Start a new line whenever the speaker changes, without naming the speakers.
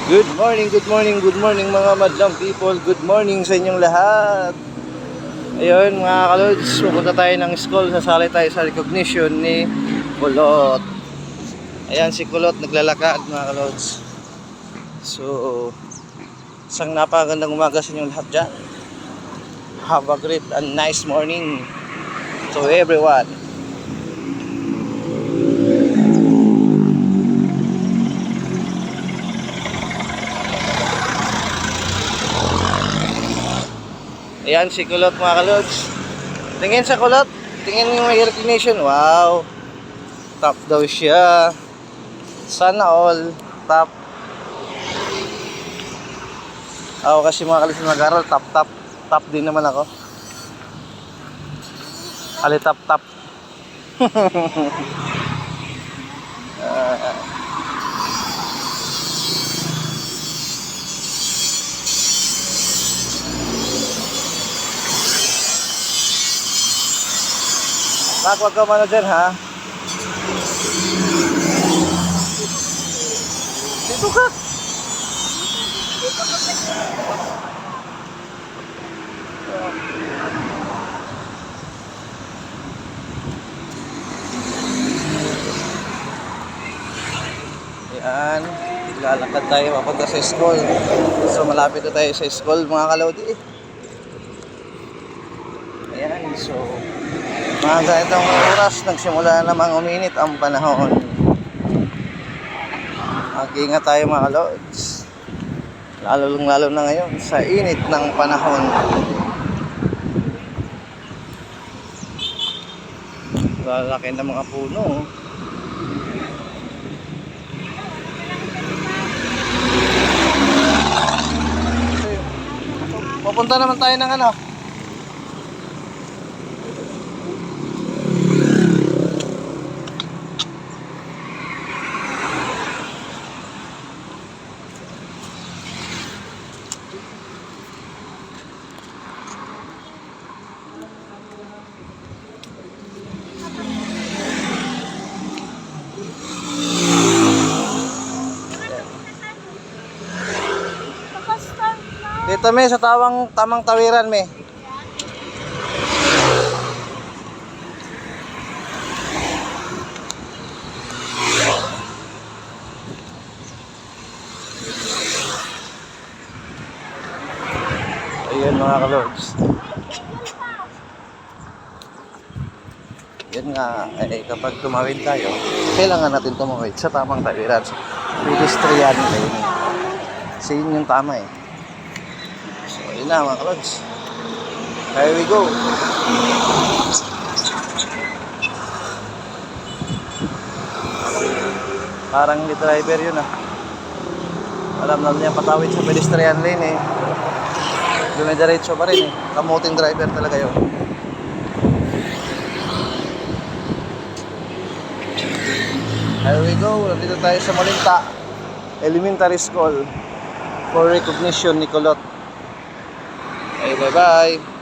Good morning, good morning, good morning mga madlang people. Good morning sa inyong lahat. Ayun mga kalods, pupunta tayo ng school. Sasali tayo sa recognition ni Kulot. Ayan si Kulot naglalakad mga kalods. So, isang napakagandang umaga sa inyong lahat dyan. Have a great and nice morning to everyone. Ayan si Kulot mga kalods. Tingin sa Kulot. Tingin yung may recognition. Wow. Top daw siya. Sana all. Top. Ako kasi mga kalods mag-aral. Top. Top din naman ako. Ali top. Wag ka mano dyan ha. Dito ka. Yan. Lalakad tayo papunta sa school. So malapit na tayo sa school mga kalodi. Ayan. So mga ganitong oras nagsimula namang uminit ang panahon. Mag-ingat tayo mga kalods. Lalo na ngayon sa init ng panahon. Lalaki ng mga puno. Pupunta naman tayo ng ano. Dito may sa tamang tawiran may. Ayun mga kalords. Yan nga, kapag tumawid tayo, kailangan natin tumawid sa tamang tawiran. Pedestrian lane. Kasi yun yung tama eh. So, yun na mga kalords. Here we go. Parang hindi driver yun ah. Alam na niya patawid sa pedestrian lane eh. Dumidiretso pa rin eh. Kamuting driver talaga yun. Here we go. Nandito tayo sa Malinta Elementary School for recognition ni Kulot. Okay, bye-bye.